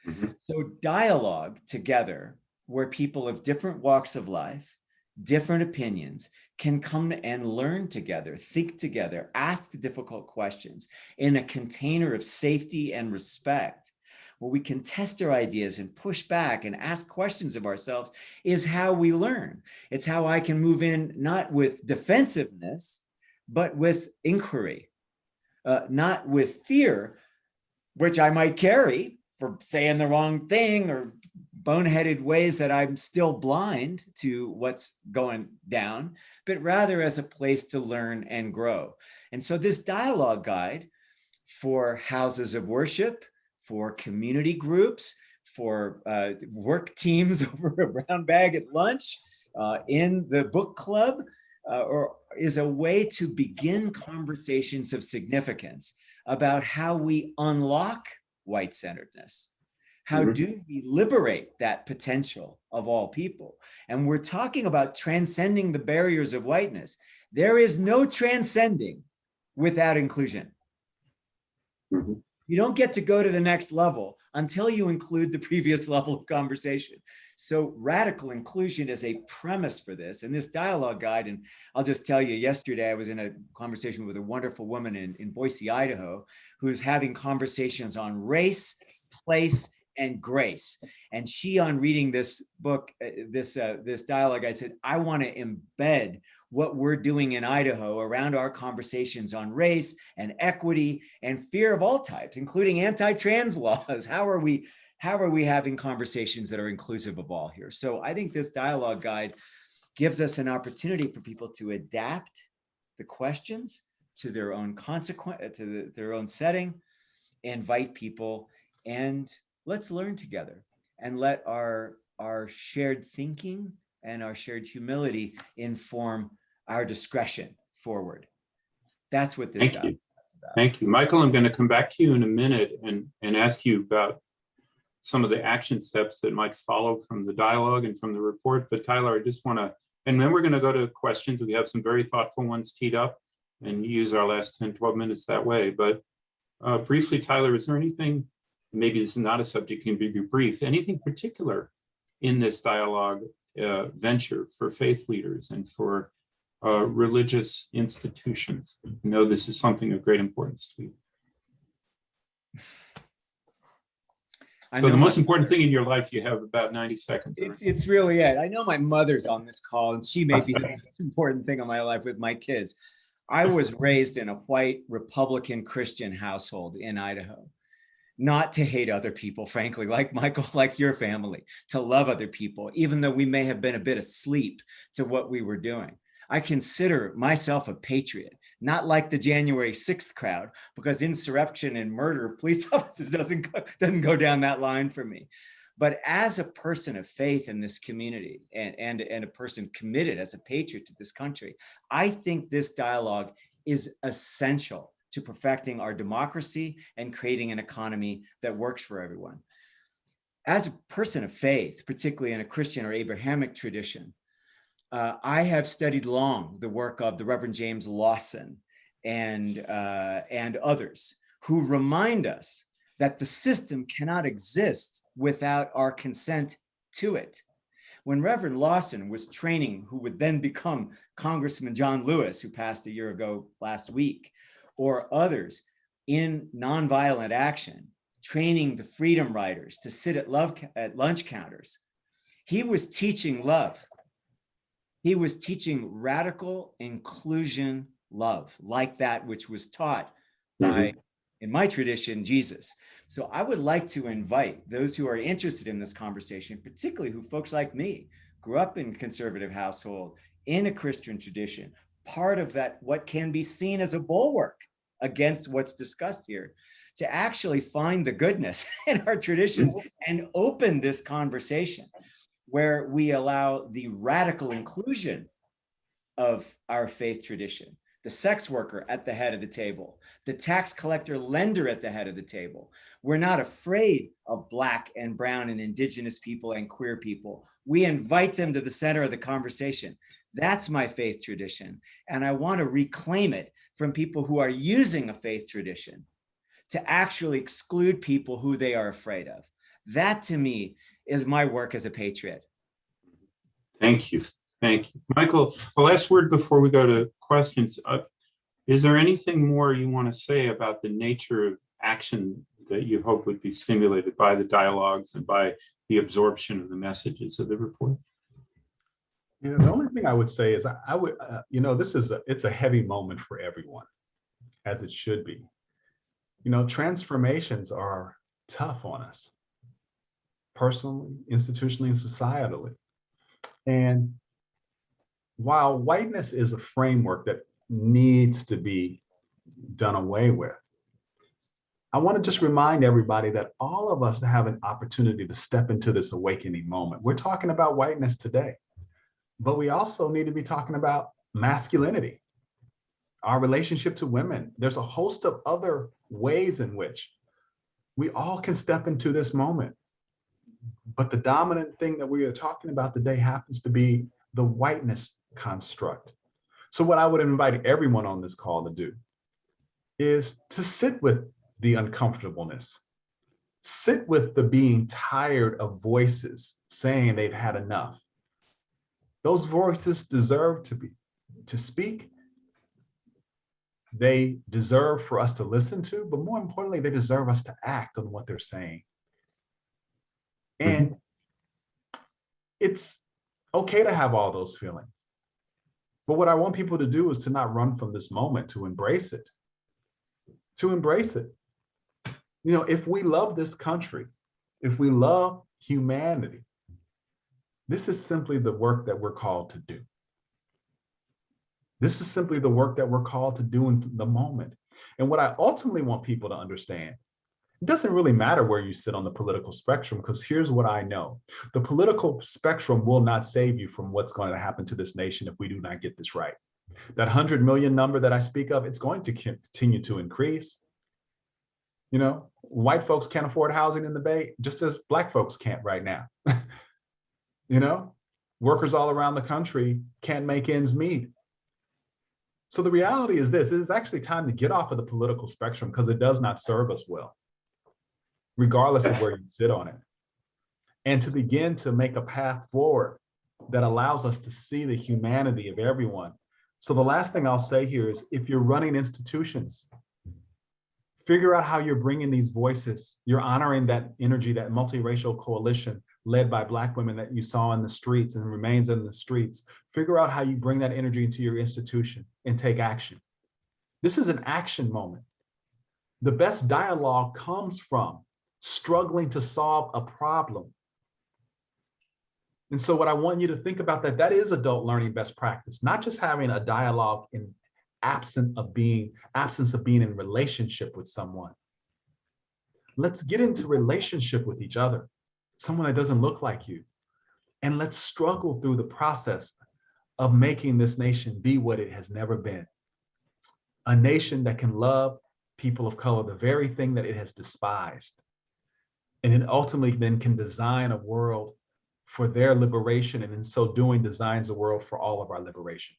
Mm-hmm. So dialogue together, where people of different walks of life, different opinions, can come and learn together, think together, ask the difficult questions in a container of safety and respect, where we can test our ideas and push back and ask questions of ourselves, is how we learn. It's how I can move in, not with defensiveness, but with inquiry, not with fear, which I might carry for saying the wrong thing or boneheaded ways that I'm still blind to what's going down, but rather as a place to learn and grow. And so this dialogue guide for houses of worship, for community groups, for work teams over a brown bag at lunch, in the book club, or is a way to begin conversations of significance about how we unlock white-centeredness. How do we liberate that potential of all people? And we're talking about transcending the barriers of whiteness. There is no transcending without inclusion. Mm-hmm. You don't get to go to the next level until you include the previous level of conversation. So radical inclusion is a premise for this. And this dialogue guide, and I'll just tell you, yesterday I was in a conversation with a wonderful woman in Boise, Idaho, who's having conversations on race, place, and grace. And she, on reading this book, this dialogue, I said, I want to embed what we're doing in Idaho around our conversations on race and equity and fear of all types, including anti-trans laws. How are we having conversations that are inclusive of all here? So I think this dialogue guide gives us an opportunity for people to adapt the questions to their own their own setting, invite people, and let's learn together, and let our shared thinking and our shared humility inform our discretion forward. That's what this dialogue is about. Thank you. Michael, I'm going to come back to you in a minute and ask you about some of the action steps that might follow from the dialogue and from the report. But Tyler, I just want to, and then we're going to go to questions. We have some very thoughtful ones teed up and use our last 10, 12 minutes that way. But briefly, Tyler, is there anything, maybe this is not a subject, can be brief, anything particular in this dialogue venture for faith leaders and for religious institutions? I know this is something of great importance to you. So the most important thing in your life, you have about 90 seconds. It's really it. I know my mother's on this call, and she may be the most important thing in my life with my kids. I was raised in a white Republican Christian household in Idaho, not to hate other people, frankly, like Michael, like your family, to love other people, even though we may have been a bit asleep to what we were doing. I consider myself a patriot, not like the January 6th crowd, because insurrection and murder of police officers doesn't go down that line for me. But as a person of faith in this community and a person committed as a patriot to this country, I think this dialogue is essential to perfecting our democracy and creating an economy that works for everyone. As a person of faith, particularly in a Christian or Abrahamic tradition, I have studied long the work of the Reverend James Lawson and others who remind us that the system cannot exist without our consent to it. When Reverend Lawson was training, who would then become Congressman John Lewis, who passed a year ago last week, or others in nonviolent action, training the Freedom Riders to sit at lunch counters, he was teaching love. He was teaching radical inclusion love, like that which was taught by, in my tradition, Jesus. So I would like to invite those who are interested in this conversation, particularly who folks like me, grew up in a conservative household, in a Christian tradition, part of that, what can be seen as a bulwark against what's discussed here, to actually find the goodness in our traditions and open this conversation where we allow the radical inclusion of our faith tradition, the sex worker at the head of the table, the tax collector lender at the head of the table. We're not afraid of Black and brown and indigenous people and queer people. We invite them to the center of the conversation. That's my faith tradition. And I want to reclaim it from people who are using a faith tradition to actually exclude people who they are afraid of. That, to me, is my work as a patriot. Thank you. Thank you. Michael, the last word before we go to questions. Is there anything more you want to say about the nature of action that you hope would be stimulated by the dialogues and by the absorption of the messages of the report? You know, the only thing I would say is I would, it's a heavy moment for everyone, as it should be. You know, transformations are tough on us, personally, institutionally, and societally. And while whiteness is a framework that needs to be done away with, I want to just remind everybody that all of us have an opportunity to step into this awakening moment. We're talking about whiteness today, but we also need to be talking about masculinity, our relationship to women. There's a host of other ways in which we all can step into this moment. But the dominant thing that we are talking about today happens to be the whiteness construct. So what I would invite everyone on this call to do is to sit with the uncomfortableness, sit with the being tired of voices saying they've had enough. Those voices deserve to speak. They deserve for us to listen to, but more importantly, they deserve us to act on what they're saying. And it's okay to have all those feelings. But what I want people to do is to not run from this moment, to embrace it. To embrace it. You know, if we love this country, if we love humanity, this is simply the work that we're called to do. This is simply the work that we're called to do in the moment. And what I ultimately want people to understand, it doesn't really matter where you sit on the political spectrum, because here's what I know. The political spectrum will not save you from what's going to happen to this nation if we do not get this right. That 100 million number that I speak of, it's going to continue to increase. You know, white folks can't afford housing in the Bay, just as Black folks can't right now. You know, workers all around the country can't make ends meet. So the reality is this: it is actually time to get off of the political spectrum, because it does not serve us well, regardless of where you sit on it, and to begin to make a path forward that allows us to see the humanity of everyone. So the last thing I'll say here is, if you're running institutions, figure out how you're bringing these voices. You're honoring that energy, that multiracial coalition led by Black women that you saw in the streets and remains in the streets. Figure out how you bring that energy into your institution and take action. This is an action moment. The best dialogue comes from struggling to solve a problem. And so what I want you to think about, that is adult learning best practice, not just having a dialogue in absence of being in relationship with someone. Let's get into relationship with each other, someone that doesn't look like you. And let's struggle through the process of making this nation be what it has never been. A nation that can love people of color, the very thing that it has despised. And it ultimately then can design a world for their liberation, and in so doing designs a world for all of our liberation.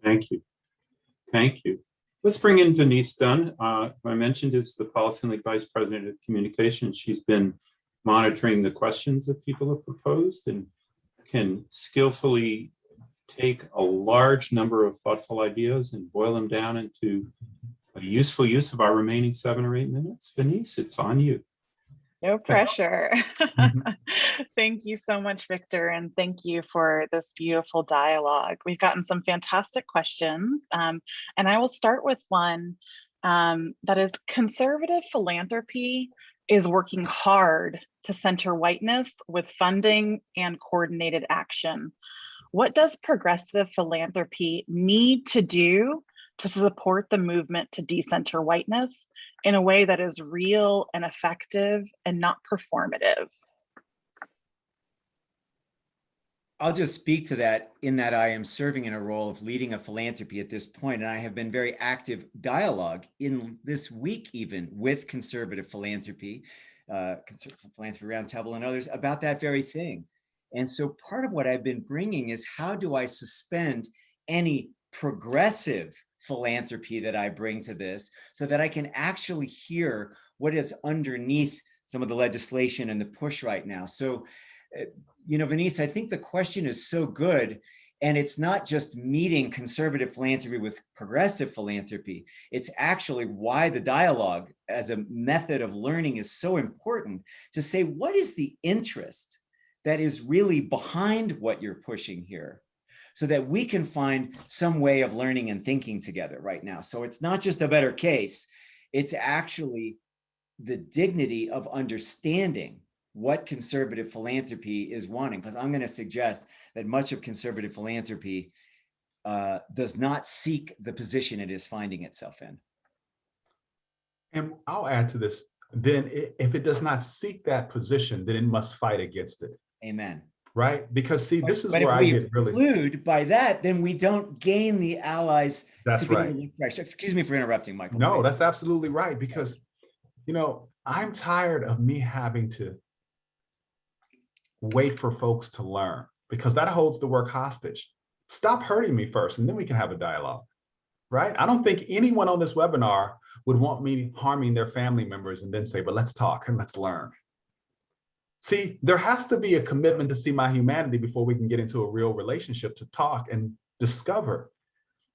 Thank you. Thank you. Let's bring in Venice Dunn. I mentioned is the PolicyLink Vice President of Communications. She's been monitoring the questions that people have proposed and can skillfully take a large number of thoughtful ideas and boil them down into a useful use of our remaining 7 or 8 minutes. Venice, it's on you. No pressure. Thank you so much, Victor, and thank you for this beautiful dialogue. We've gotten some fantastic questions, and I will start with one that is: conservative philanthropy is working hard to center whiteness with funding and coordinated action. What does progressive philanthropy need to do to support the movement to decenter whiteness in a way that is real and effective and not performative? I'll just speak to that in that I am serving in a role of leading a philanthropy at this point, and I have been very active dialogue in this week even with conservative philanthropy, Conservative Philanthropy Roundtable and others about that very thing. And so part of what I've been bringing is, how do I suspend any progressive philanthropy that I bring to this so that I can actually hear what is underneath some of the legislation and the push right now. So, you know, Venice, I think the question is so good, and it's not just meeting conservative philanthropy with progressive philanthropy. It's actually why the dialogue as a method of learning is so important, to say, what is the interest that is really behind what you're pushing here, so that we can find some way of learning and thinking together right now. So it's not just a better case, it's actually the dignity of understanding what conservative philanthropy is wanting. Because I'm going to suggest that much of conservative philanthropy does not seek the position it is finding itself in. And I'll add to this, then if it does not seek that position, then it must fight against it. Amen. Right? Because see, this is but where I get if really— we conclude by that, then we don't gain the allies. That's to be right. able to pressure. Excuse me for interrupting, Michael. No, please. that's absolutely right. Because, you know, I'm tired of me having to wait for folks to learn, because that holds the work hostage. Stop hurting me first, and then we can have a dialogue, right? I don't think anyone on this webinar would want me harming their family members and then say, but let's talk and let's learn. See, there has to be a commitment to see my humanity before we can get into a real relationship to talk and discover.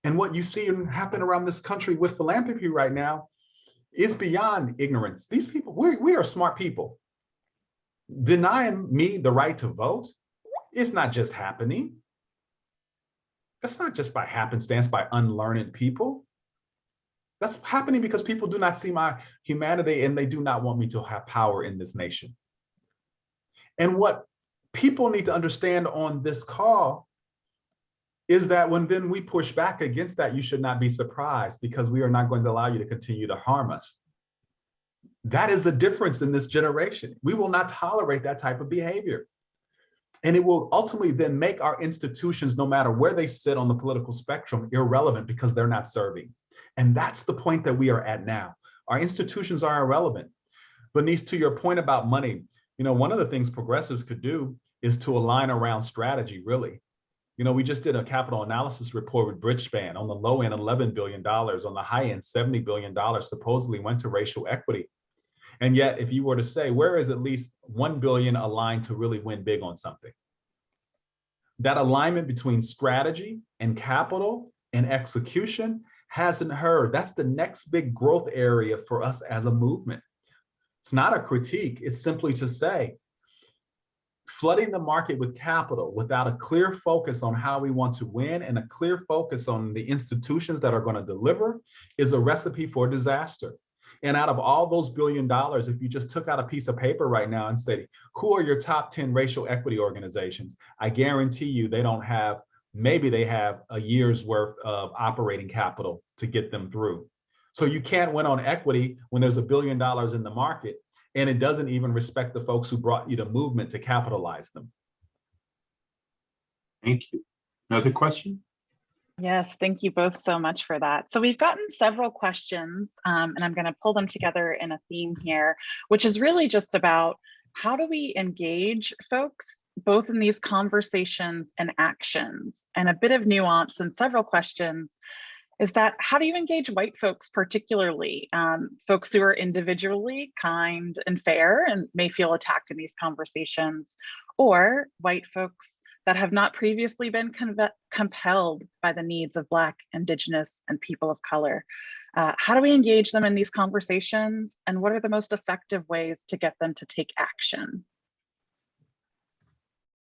And what you see happen around this country with philanthropy right now is beyond ignorance. These people, we are smart people. denying me the right to vote is not just happening. That's not just by happenstance, by unlearned people. That's happening because people do not see my humanity and they do not want me to have power in this nation. And what people need to understand on this call is that when then we push back against that, you should not be surprised, because we are not going to allow you to continue to harm us. That is the difference in this generation. We will not tolerate that type of behavior. And it will ultimately then make our institutions, no matter where they sit on the political spectrum, irrelevant because they're not serving. And that's the point that we are at now. Our institutions are irrelevant. Bernice, to your point about money, one of the things progressives could do is to align around strategy, really. We just did a capital analysis report with Bridgespan. On the low end, $11 billion. On the high end, $70 billion supposedly went to racial equity. And yet, if you were to say, where is at least $1 billion aligned to really win big on something? That alignment between strategy and capital and execution hasn't heard. That's the next big growth area for us as a movement. It's not a critique. It's simply to say, flooding the market with capital without a clear focus on how we want to win and a clear focus on the institutions that are going to deliver is a recipe for disaster. And out of all those $1 billion, if you just took out a piece of paper right now and said, who are your top 10 racial equity organizations? I guarantee you they don't have, maybe they have a year's worth of operating capital to get them through. So you can't win on equity when there's $1 billion in the market, and it doesn't even respect the folks who brought you the movement to capitalize them. Thank you. Another question? Yes, thank you both so much for that. So we've gotten several questions, and I'm going to pull them together in a theme here, which is really just about how do we engage folks both in these conversations and actions. And a bit of nuance in several questions is that how do you engage white folks, particularly folks who are individually kind and fair and may feel attacked in these conversations, or white folks that have not previously been compelled by the needs of Black, Indigenous, and people of color. How do we engage them in these conversations, and what are the most effective ways to get them to take action?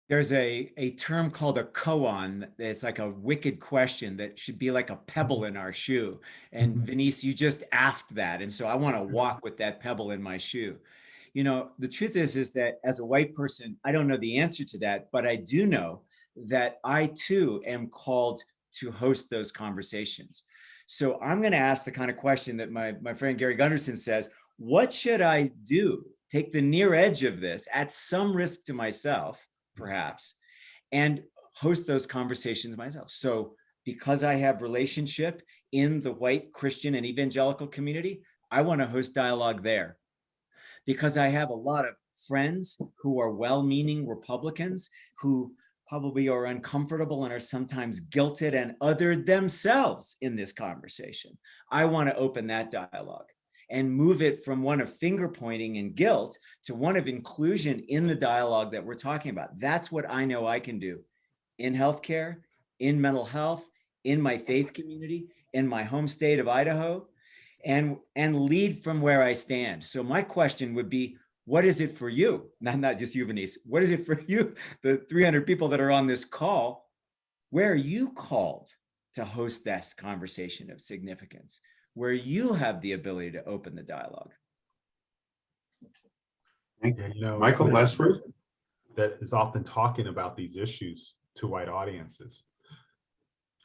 There's a term called a koan. It's like a wicked question that should be like a pebble in our shoe. And Venice, you just asked that. And so I want to walk with that pebble in my shoe. The truth is that as a white person, I don't know the answer to that, but I do know that I too am called to host those conversations. So I'm going to ask the kind of question that my friend Gary Gunderson says, what should I do? Take the near edge of this at some risk to myself, perhaps, and host those conversations myself. So because I have relationship in the white Christian and evangelical community, I want to host dialogue there. Because I have a lot of friends who are well-meaning Republicans who probably are uncomfortable and are sometimes guilted and othered themselves in this conversation. I want to open that dialogue and move it from one of finger pointing and guilt to one of inclusion in the dialogue that we're talking about. That's what I know I can do in healthcare, in mental health, in my faith community, in my home state of Idaho, and lead from where I stand. So my question would be, what is it for you? Not just you, Venice. What is it for you, the 300 people that are on this call? Where are you called to host this conversation of significance, where you have the ability to open the dialogue? Michael, last word? That is often talking about these issues to white audiences.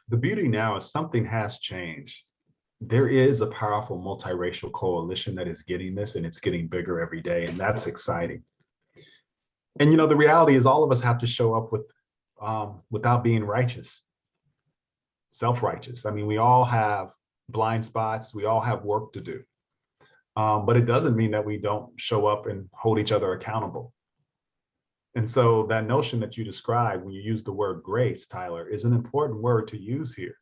The beauty now is something has changed. There is a powerful multiracial coalition that is getting this, and it's getting bigger every day, and that's exciting. And the reality is all of us have to show up with without being righteous, self-righteous. I mean, we all have blind spots, we all have work to do. But it doesn't mean that we don't show up and hold each other accountable. And so that notion that you described when you use the word grace, Tyler, is an important word to use here.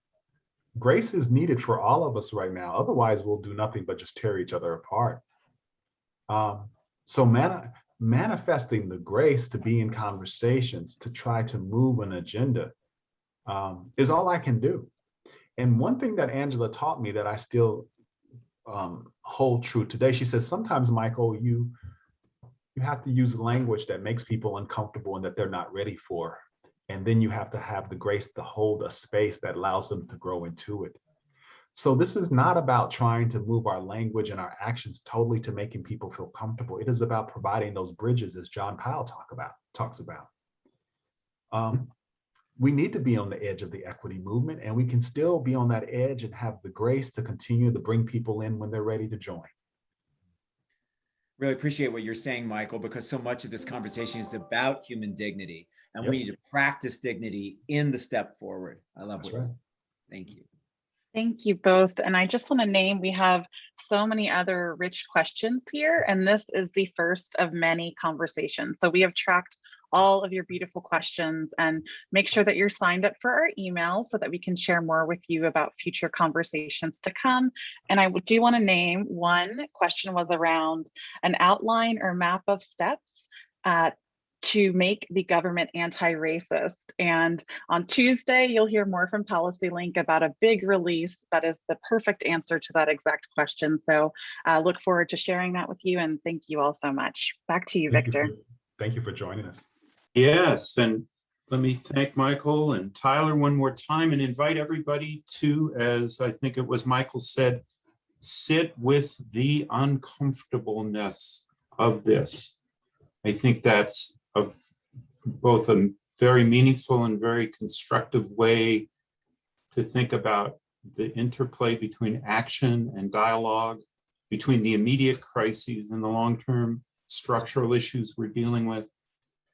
Grace is needed for all of us right now. Otherwise, we'll do nothing but just tear each other apart. So manifesting the grace to be in conversations, to try to move an agenda is all I can do. And one thing that Angela taught me that I still hold true today, she says, sometimes, Michael, you You have to use language that makes people uncomfortable and that they're not ready for. And then you have to have the grace to hold a space that allows them to grow into it. So this is not about trying to move our language and our actions totally to making people feel comfortable. It is about providing those bridges, as John Powell talks about. We need to be on the edge of the equity movement, and we can still be on that edge and have the grace to continue to bring people in when they're ready to join. Really appreciate what you're saying, Michael, because so much of this conversation is about human dignity, and Yep. we need to practice dignity in the step forward. I love That's what right. Thank you. Thank you both. And I just want to name, we have so many other rich questions here, and this is the first of many conversations. So we have tracked all of your beautiful questions, and make sure that you're signed up for our email so that we can share more with you about future conversations to come. And I do want to name, one question was around an outline or map of steps to make the government anti-racist. And on Tuesday, you'll hear more from PolicyLink about a big release that is the perfect answer to that exact question. So look forward to sharing that with you, and thank you all so much. Back to you, Victor. Thank you for joining us. Yes, and let me thank Michael and Tyler one more time and invite everybody to, as I think it was Michael said, sit with the uncomfortableness of this. I think that's both a very meaningful and very constructive way to think about the interplay between action and dialogue, between the immediate crises and the long-term structural issues we're dealing with,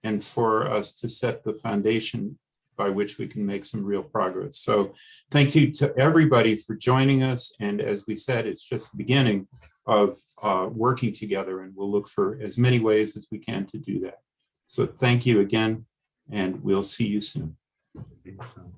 and for us to set the foundation by which we can make some real progress. So thank you to everybody for joining us. And as we said, it's just the beginning of working together, and we'll look for as many ways as we can to do that. So thank you again, and we'll see you soon. See you soon.